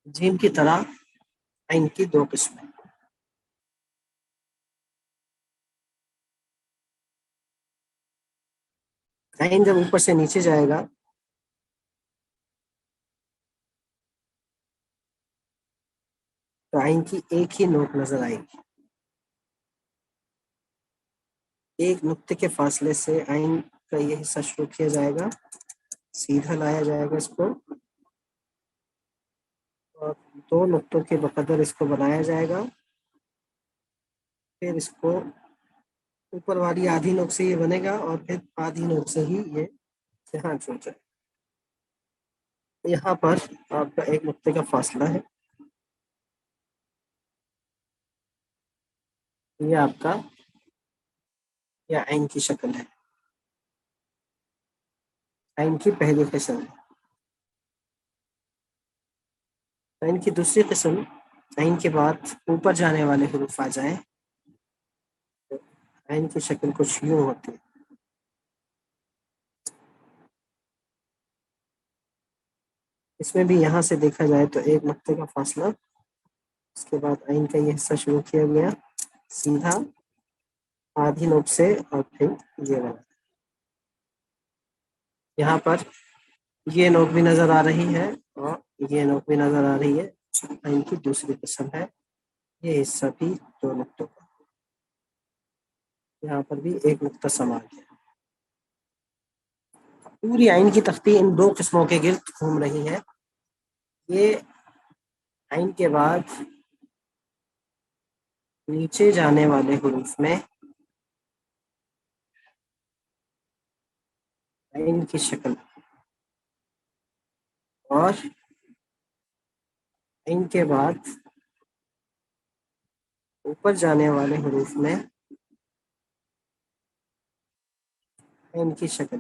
جیم کی طرح عین کی دو قسمیں. عین جب اوپر سے نیچے جائے گا تو عین کی ایک ہی نوک نظر آئے گی. ایک نقطے کے فاصلے سے عین کا یہ حصہ شروع کیا جائے گا، سیدھا لایا جائے گا اس کو، اور دو نقطوں کے بقدر اس کو بنایا جائے گا. پھر اس کو اوپر والی آدھی نوک سے یہ بنے گا، اور پھر آدھی نوک سے ہی یہ یہاں چھوڑ جائے. یہاں پر آپ کا ایک نقطے کا فاصلہ ہے. یہ آپ کا یا عین کی شکل ہے. عین کی پہلی قسم ہے. عین کی دوسری قسم، عین کے بعد اوپر جانے والے حروف آ جائیں تو عین کی شکل کچھ یوں ہوتی ہے. اس میں بھی یہاں سے دیکھا جائے تو ایک نقطے کا فاصلہ، اس کے بعد عین کا یہ حصہ شروع کیا گیا سیدھا آدھی نوک سے، اور پھر یہ بنا. یہاں پر یہ نوک بھی نظر آ رہی ہے اور یہ نوک بھی نظر آ رہی ہے. عین کی دوسری قسم ہے. یہ حصہ بھی دو نقطوں کا. یہاں پر بھی ایک نقطہ سما گیا. پوری عین کی تختی ان دو قسموں کے گرد گھوم رہی ہے. یہ عین کے بعد نیچے جانے والے حروف میں عین کی شکل، اور عین کے بعد اوپر جانے والے حروف میں عین کی شکل.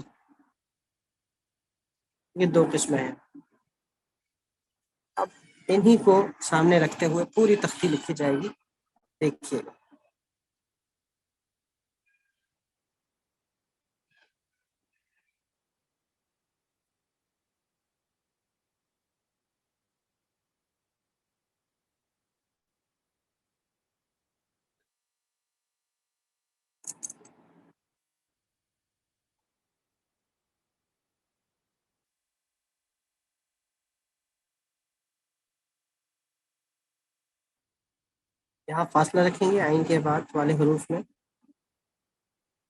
یہ دو قسمیں ہیں. اب انہی کو سامنے رکھتے ہوئے پوری تختی لکھی جائے گی. دیکھیے گا. یہاں فاصلہ رکھیں گے عین کے بعد والے حروف میں.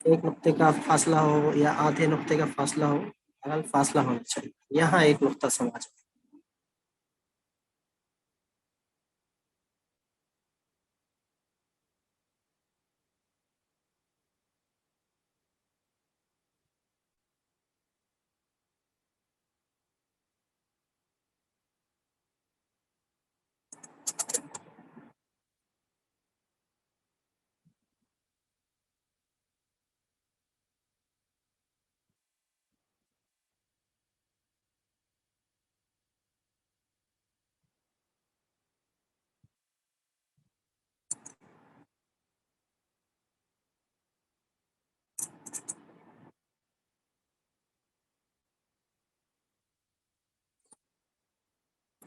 ایک نقطے کا فاصلہ ہو یا آدھے نقطے کا فاصلہ ہو، اگر فاصلہ ہونا چاہیے. یہاں ایک نقطہ سما جائے.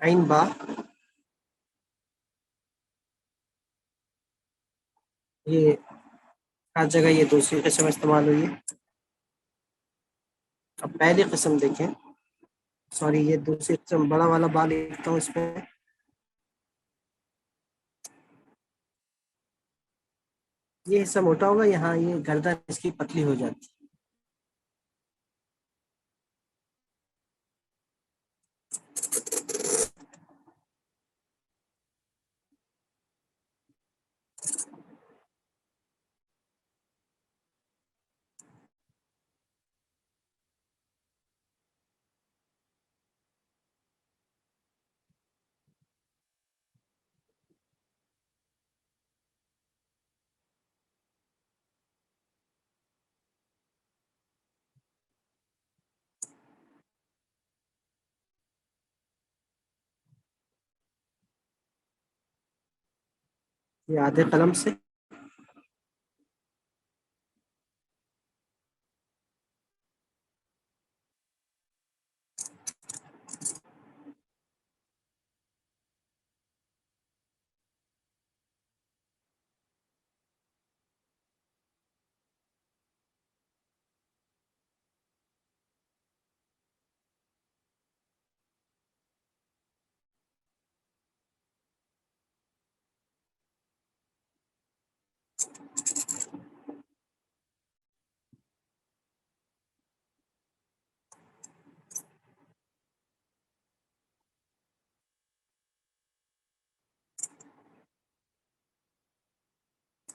عین با، یہ ہر جگہ یہ دوسری قسم استعمال ہوئی ہے. اب پہلی قسم دیکھیں. سوری، یہ دوسری قسم بڑا والا با لکھتا ہوں اس پہ. یہ حصہ موٹا ہوگا، یہاں یہ گردن اس کی پتلی ہو جاتی ہے. یہ آدھے قلم سے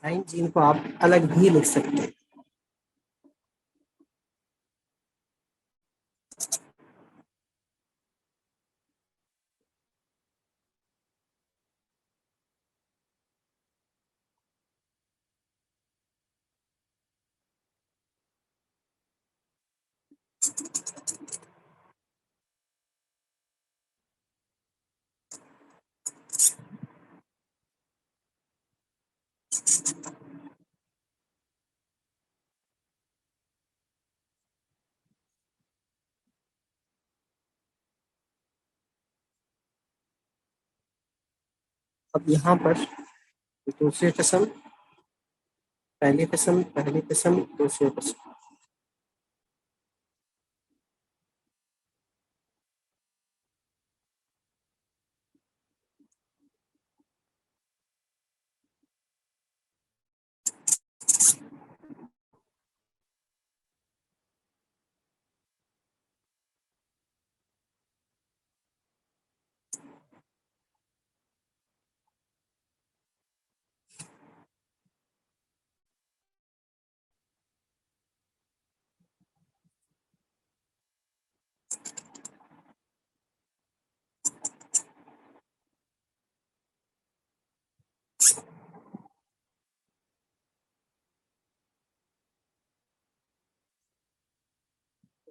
आइन जीन को आप अलग भी लिख सकते हैं। अब यहाँ पर दूसरी किस्म, पहली किस्म, पहली किस्म, दूसरी किस्म।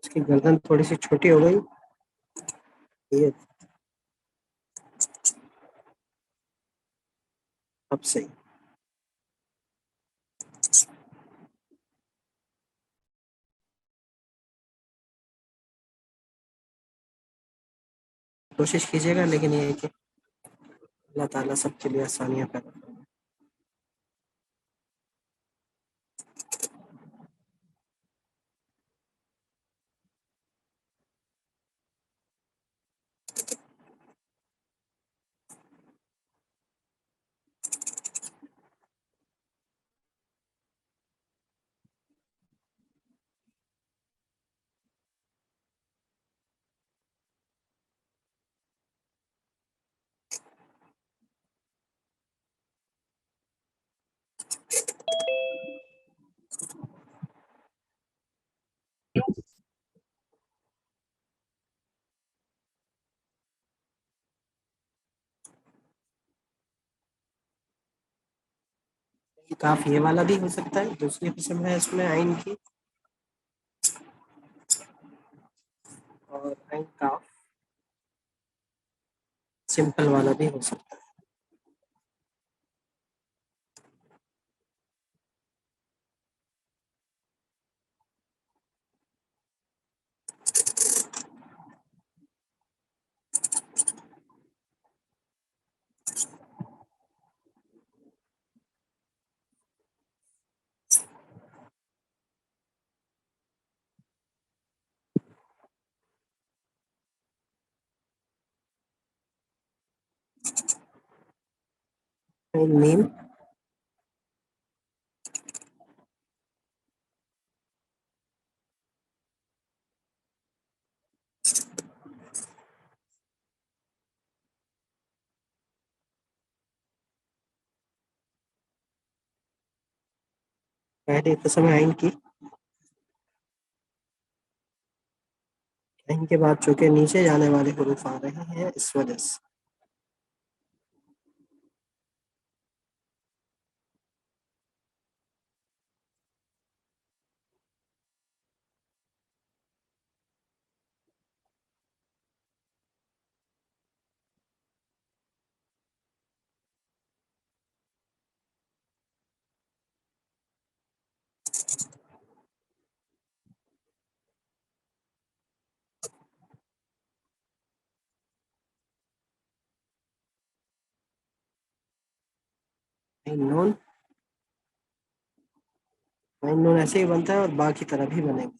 उसकी गर्दन थोड़ी सी छोटी हो गई, ये अब सही। कोशिश कीजिएगा, लेकिन ये है कि अल्लाह ताला सबके लिए आसानियां पैदा करें। काफ ये वाला भी हो सकता है, दूसरी किस्म है इसमें आइन की। और आइन काफ सिंपल वाला भी हो सकता है। आइन मीम, पहली किस्म है आइन की। आइन के बाद चूंकि नीचे जाने वाले हुरूफ आ रहे हैं, इस वजह से आइन नून, आइन नून ऐसे ही बनता है और बाकी तरह भी बनेगा।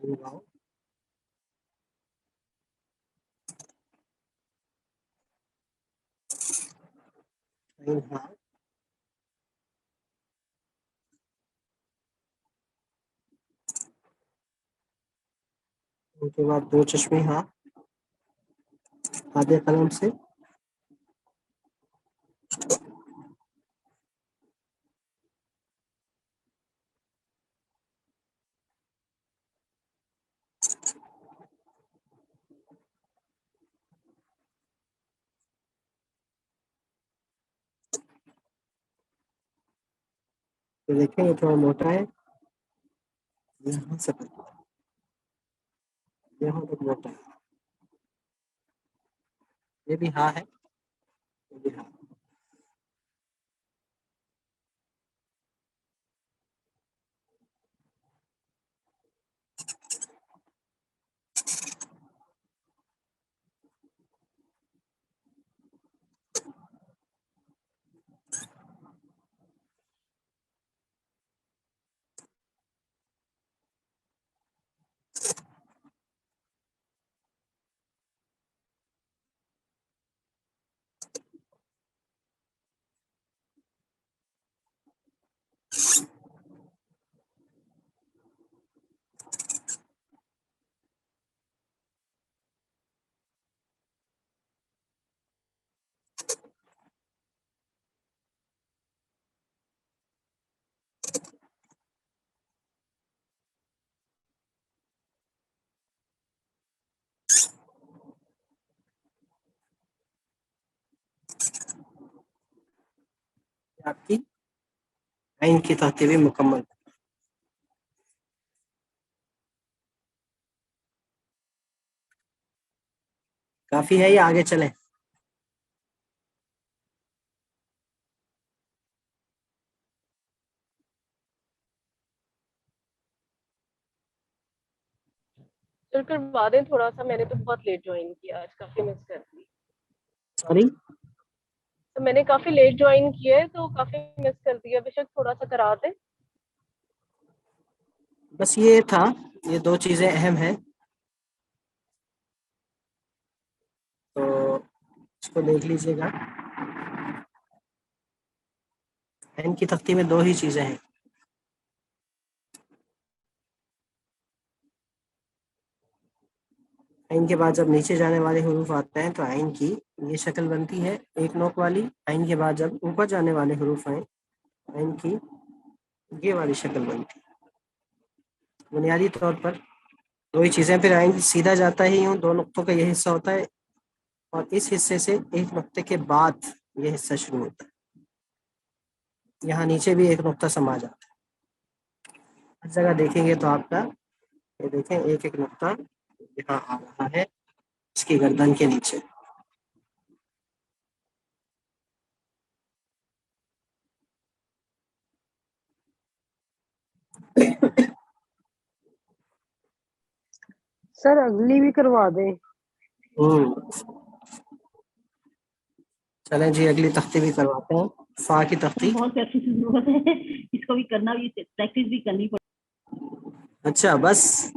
लगाओ, हाँ, उनके बाद दो चश्मे हाँ आधे कलम से, तो देखें ये थोड़ा मोटा है, यहाँ से यहाँ तक मोटा है, ये भी हाँ है, ये भी हाँ। आपकी आइन की तरतीबें मुकम्मल। काफी है या आगे चलें? सर करवा दें थोड़ा सा, मैंने तो बहुत लेट ज्वाइन किया आज, काफी मिस कर दी। सॉरी, तो मैंने काफी लेट ज्वाइन किया है तो काफी मिस कर दिया, बेशक थोड़ा सा करा दें। बस ये था, ये दो चीजें अहम हैं, तो इसको देख लीजिएगा। आइन की तख्ती में दो ही चीजें हैं। आइन के बाद जब नीचे जाने वाले हुरूफ आते हैं तो आइन की ये शक्ल बनती है, एक नोक वाली। आइन के बाद जब ऊपर जाने वाले हुरूफ आए, आइन की ये वाली शक्ल बनती है। बुनियादी तौर पर दो ही चीजें। फिर आइन सीधा जाता ही यूं, दो नुक्तों का ये हिस्सा होता है, और इस हिस्से से एक नुक्ते के बाद ये हिस्सा शुरू होता है। यहाँ नीचे भी एक नुक्ता समा जाता है। हर जगह देखेंगे तो आपका, ये देखें, एक एक नुक्ता यहाँ आ रहा है इसकी गर्दन के नीचे। सर अगली भी करवा दें। चलें जी, अगली तख्ती भी करवाते हैं, फा की तख्ती। बहुत प्रैक्टिस की जरूरत है, इसको भी करना भी, प्रैक्टिस भी करनी अच्छा, बस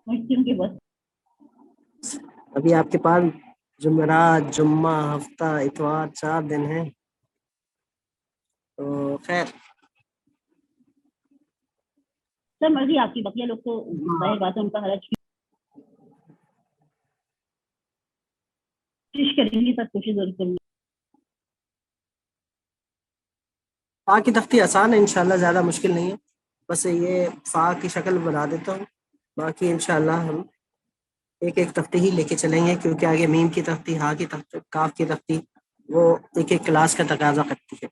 पड़ती के बस। अभी आपके पास जुमेरात, जुम्मा, हफ्ता, इतवार 4 दिन हैं, तो खैर। सर मर्जी आपकी, बकिया लोग तो जाहिर बात है उनका हरज कोशिश करेंगे, सर कोशिश जरूर करेंगे। फा की तख्ती आसान है इंशाल्लाह, ज़्यादा मुश्किल नहीं है। बस ये फा की शक्ल बना देता हूँ, बाकी इंशाल्लाह हम एक एक तख्ती ही लेके चलेंगे, क्योंकि आगे मीम की तख्ती, हा की तख्ती, काफ की तख्ती, वो एक एक क्लास का तकाजा करती है।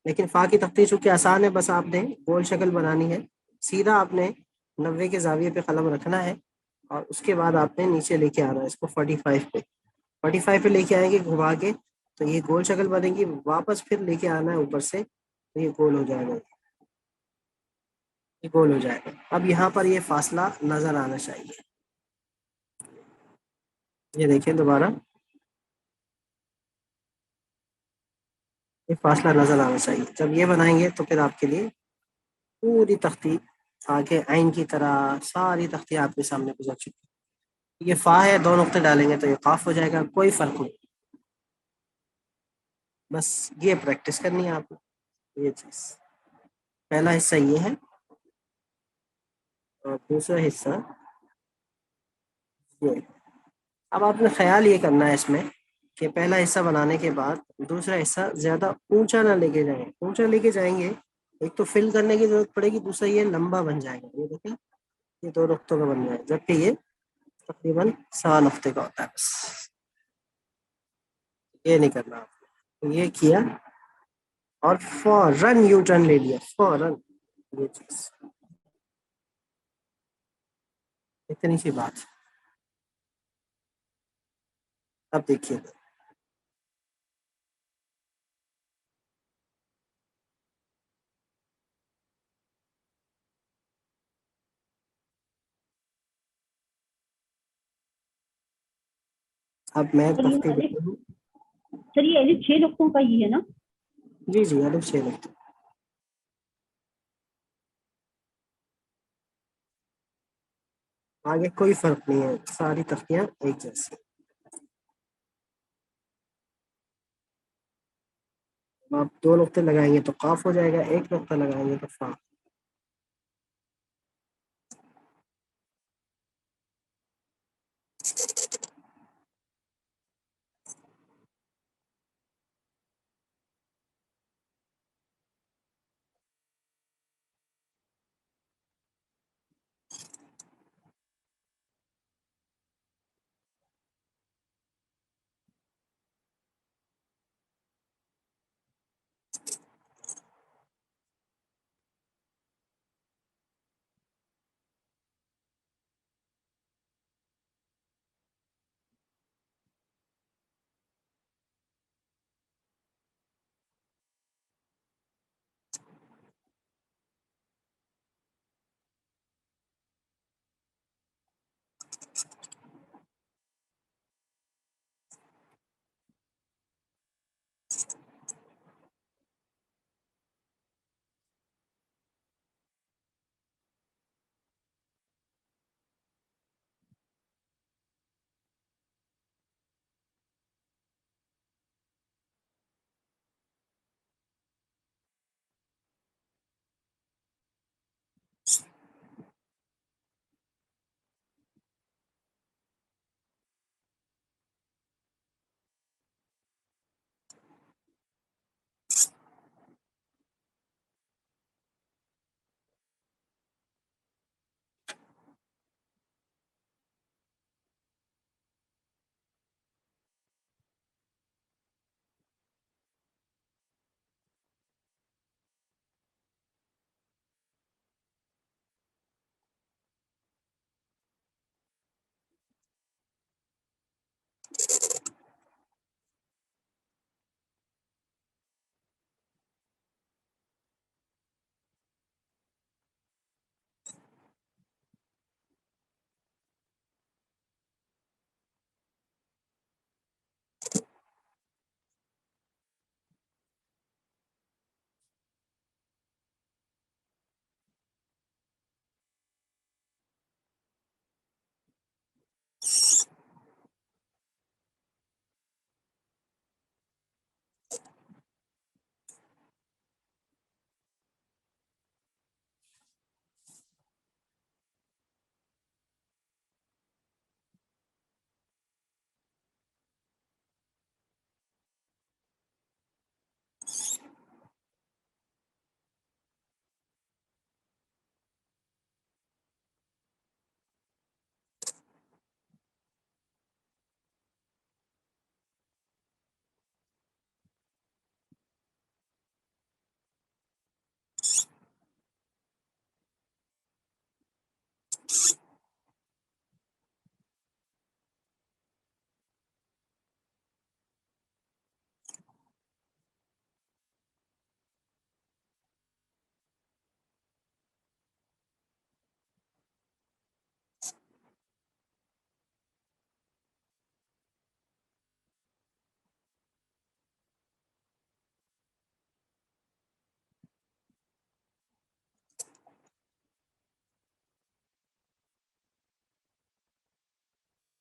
लेकिन फा की तख्ती चूंकि आसान है, बस आपने गोल शक्ल बनानी है। सीधा आपने 90 के जाविये पे कलम रखना है, और उसके बाद आपने नीचे लेके आना है इसको 45 पे। 45 पे लेके आएंगे घुमा के, तो ये गोल शक्ल बनेगी। वापस फिर लेके आना है ऊपर से, तो ये गोल हो जाएगा, ये गोल हो जाएगा। अब यहाँ पर ये फासला नजर आना चाहिए, ये देखिए दोबारा, ये फासला नजर आना चाहिए। जब ये बनाएंगे तो फिर आपके लिए पूरी तख्ती आगे आइन की तरह सारी तख्तियाँ आपके सामने गुजर चुकी हैं। ये फा है, 2 नुक्ते डालेंगे तो ये काफ हो जाएगा, कोई फर्क नहीं। बस ये प्रैक्टिस करनी है आपको, ये चीज। पहला हिस्सा ये है और दूसरा हिस्सा ये। अब आपने ख्याल ये करना है इसमें कि पहला हिस्सा बनाने के बाद दूसरा हिस्सा ज्यादा ऊंचा ना लेके जाएं। ऊंचा लेके जाएंगे एक तो फिल करने की जरूरत पड़ेगी, दूसरा ये लंबा बन जाएगा। ये देखें, ये 2 नुक्तों का बन जाएगा, जबकि ये तकरीबन 6 हफ्ते का होता है। बस ये नहीं करना आपको। तो ये किया और फौरन यू टर्न ले लिया, फौरन। ये चीज, इतनी सी बात। अब देखिए, अब मैं सर ये तख्ती अलिफ, देता हूँ। सर ये अलिफ 6 नुक्तों का ही है ना? जी जी, अलिफ 6 नुक्ते। आगे कोई फर्क नहीं है, सारी तख्तियां एक जैसी। आप 2 नुक्ते लगाएंगे तो काफ हो जाएगा, 1 नुक्ता लगाएंगे तो फा।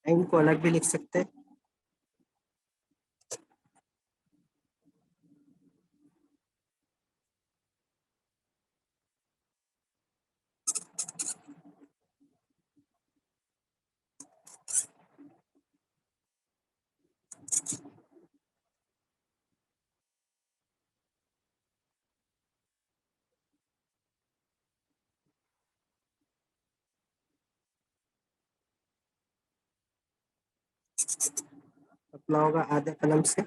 आइन को अलग भी लिख सकते हैं। अपना होगा आधे कलम से।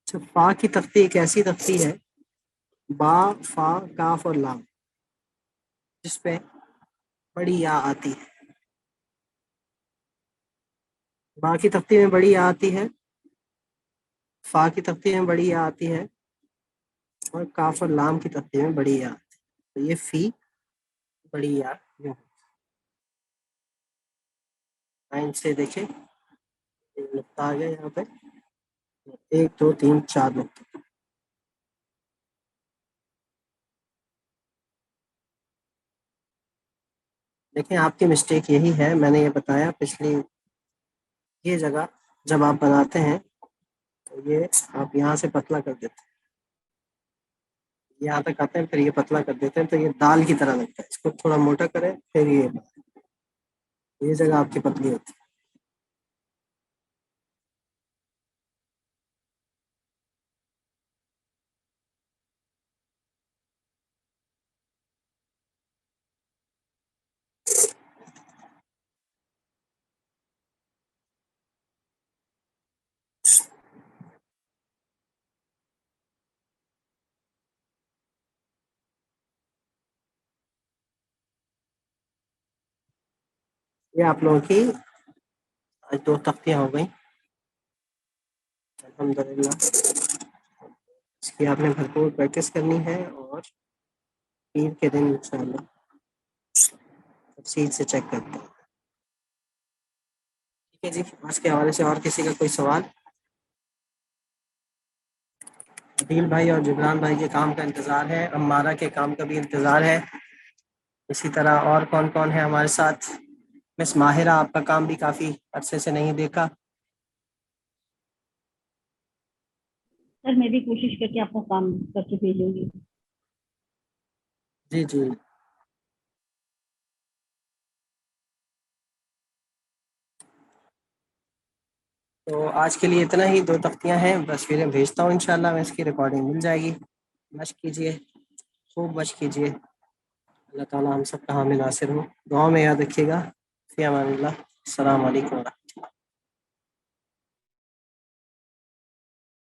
अच्छा, फा की तख्ती एक ऐसी तख्ती है, बा, फा, काफ और लाम, जिसपे बड़ी या आती है। बा की तख्ती में बड़ी या आती है, फा की तख्ती में बड़ी या आती है, और काफ और लाम की तख्ती में बड़ी या आती है। तो ये फी बड़ी या यूं। लाइन से देखें, एक नुक्ता आ गया यहाँ पे, 1 2 3 4 नुक्ते। देखिए आपकी मिस्टेक यही है, मैंने ये बताया पिछली, ये जगह जब आप बनाते हैं तो ये आप यहाँ से पतला कर देते हैं, यहाँ तक आते हैं, फिर ये पतला कर देते हैं, तो ये दाल की तरह लगता है। इसको थोड़ा मोटा करें, फिर ये जगह आपकी पतली होती है। یہ آپ لوگوں کی آج 2 تختیاں ہو گئیں الحمدللہ. اس کی آپ نے بھرپور پریکٹس کرنی ہے اور پیر کے دن انشاءاللہ تفصیل سے چیک کرتے ہیں. ٹھیک ہے جی. آج کے حوالے سے اور کسی کا کوئی سوال؟ عدیل بھائی اور جبران بھائی کے کام کا انتظار ہے، امارہ کے کام کا بھی انتظار ہے. اسی طرح اور کون کون ہے ہمارے ساتھ؟ مس ماہرہ، آپ کا کام بھی کافی عرصے سے نہیں دیکھا. سر میں بھی کوشش کر کے آپ کو کام کر کے بھیجوں گی. جی جی. تو آج کے لیے اتنا ہی، 2 تختیاں ہیں بس، پھر بھیجتا ہوں انشاءاللہ. میں اس کی ریکارڈنگ مل جائے گی. مشق کیجیے، خوب مشق کیجیے. اللہ تعالیٰ ہم سب کا حامل ناصر ہو. دعاؤں میں یاد رکھیے گا. فی امان اللہ. السلام علیکم.